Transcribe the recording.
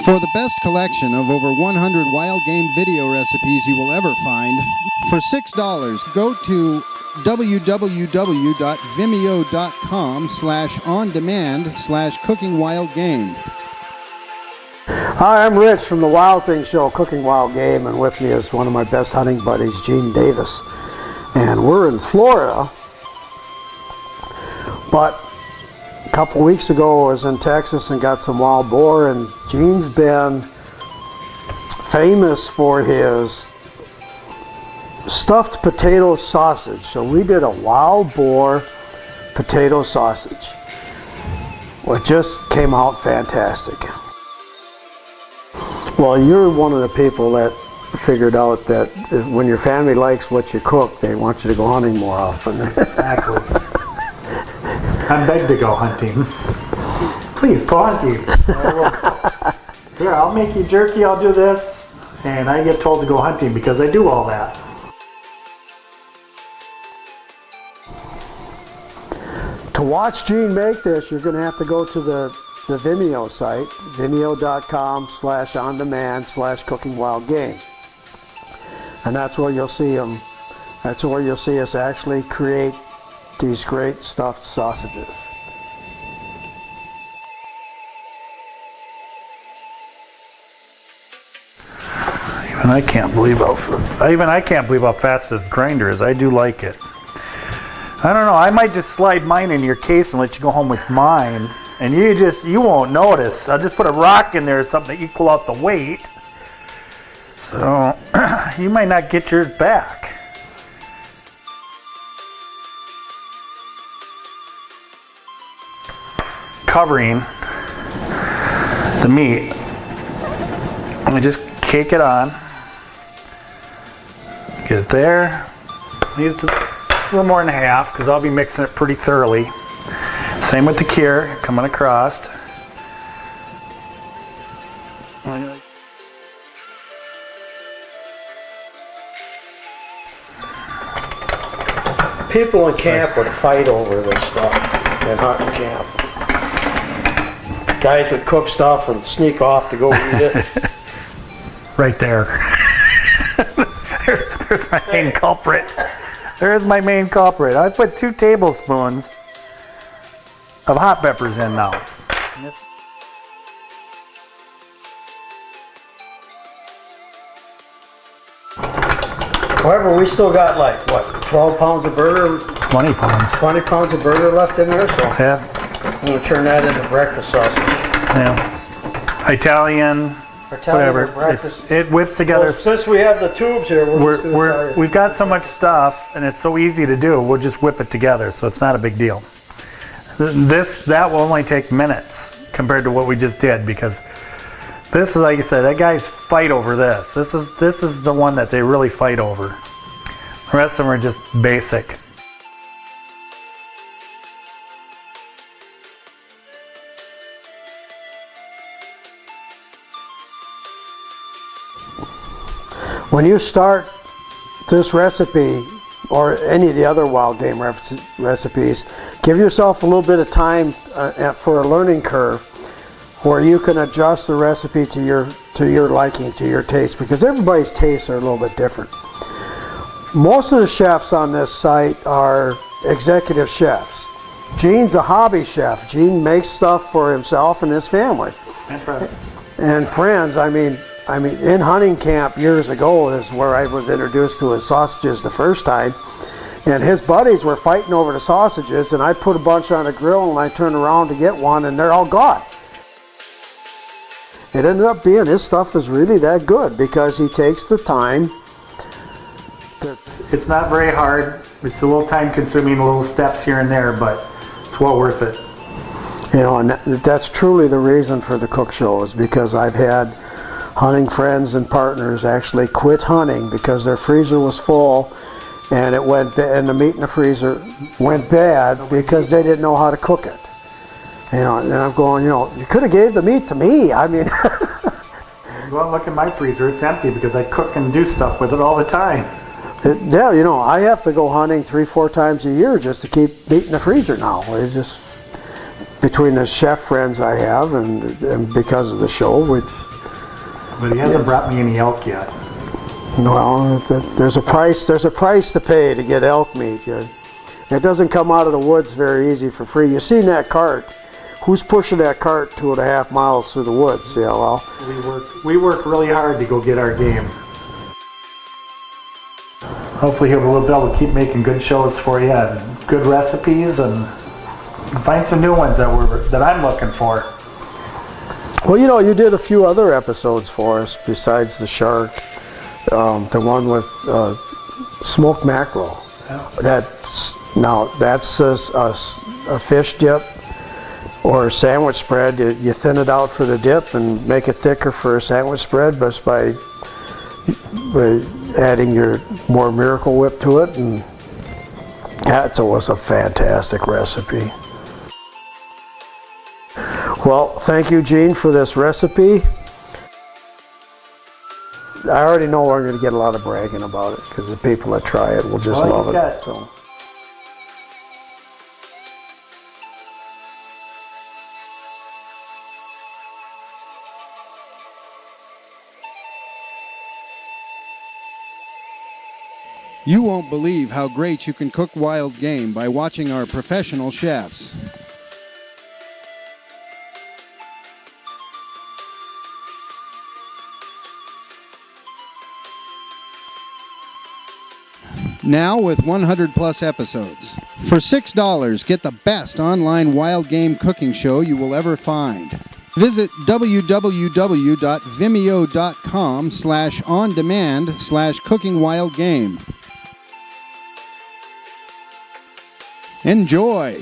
For the best collection of over 100 wild game video recipes you will ever find, for $6, go to www.vimeo.com/on-demand/cookingwildgame. Hi, I'm Rich from the Wild Things Show, Cooking Wild Game, and with me is one of my best hunting buddies, Gene Davis. And we're in Florida, but a couple weeks ago I was in Texas and got some wild boar, and Gene's been famous for his stuffed potato sausage. So we did a wild boar potato sausage, which just came out fantastic. Well, you're one of the people that figured out that when your family likes what you cook, they want you to go hunting more often. Exactly. I'm begged to go hunting. Please, go hunting. Here, I'll make you jerky, I'll do this, and I get told to go hunting because I do all that. To watch Gene make this, you're going to have to go to the Vimeo site, vimeo.com/on-demand/cookingwildgame. And that's where you'll see him. That's where you'll see us actually create these great stuffed sausages. Even I can't believe how fast this grinder is. I do like it. I don't know, I might just slide mine in your case and let you go home with mine. And you won't notice. I'll just put a rock in there or something to equal out the weight. So you might not get yours back. Covering the meat. I'm gonna just cake it on. Get it there. Needs a little more than half because I'll be mixing it pretty thoroughly. Same with the cure, coming across. People in camp would fight over this stuff in hunting camp. Guys would cook stuff and sneak off to go eat it. Right there. There's my main culprit. There's my main culprit. I put 2 tablespoons of hot peppers in now. However, we still got like, what, 12 pounds of burger? 20 pounds. 20 pounds of burger left in there, so Yeah. I'm going to turn that into breakfast sausage. Yeah. Italian, whatever. It whips together. Well, since we have the tubes here, We've got so much stuff, and it's so easy to do. We'll just whip it together, so it's not a big deal. That will only take minutes compared to what we just did, because this is, like you said, that guys fight over this. This is the one that they really fight over. The rest of them are just basic. When you start this recipe, or any of the other wild game recipes, give yourself a little bit of time for a learning curve where you can adjust the recipe to your liking, to your taste, because everybody's tastes are a little bit different. Most of the chefs on this site are executive chefs. Gene's a hobby chef. Gene makes stuff for himself and his family. And friends. And friends, I mean, in hunting camp years ago is where I was introduced to his sausages the first time. And his buddies were fighting over the sausages, and I put a bunch on a grill and I turned around to get one and they're all gone. It ended up being his stuff is really that good because he takes the time. It's not very hard. It's a little time consuming, little steps here and there, but it's well worth it. You know, and that's truly the reason for the cook show, is because I've had hunting friends and partners actually quit hunting because their freezer was full and and the meat in the freezer went bad because they didn't know how to cook it. You know, and I'm going, you know, you could have gave the meat to me. I mean, go out and look in my freezer. It's empty because I cook and do stuff with it all the time. Yeah, you know, I have to go hunting 3-4 times a year just to keep meat in the freezer now. It's just between the chef friends I have and because of the show, which, But he hasn't brought me any elk yet. well, there's a price to pay to get elk meat. It doesn't come out of the woods very easy for free. You seen that cart? Who's pushing that cart 2.5 miles through the woods? Yeah, well, We work really hard to go get our game. Hopefully he'll be able to keep making good shows for you and good recipes and find some new ones that I'm looking for. well, you did a few other episodes for us besides the shark. The one with smoked mackerel. That's a fish dip or a sandwich spread. You thin it out for the dip and make it thicker for a sandwich spread just by adding your more Miracle Whip to it, and that was a fantastic recipe. Well, thank you, Gene, for this recipe. I already know I'm going to get a lot of bragging about it because the people that try it will just love it. So. You won't believe how great you can cook wild game by watching our professional chefs. Now with 100 plus episodes. For $6, get the best online wild game cooking show you will ever find. Visit www.vimeo.com/on-demand/cooking wild game. Enjoy!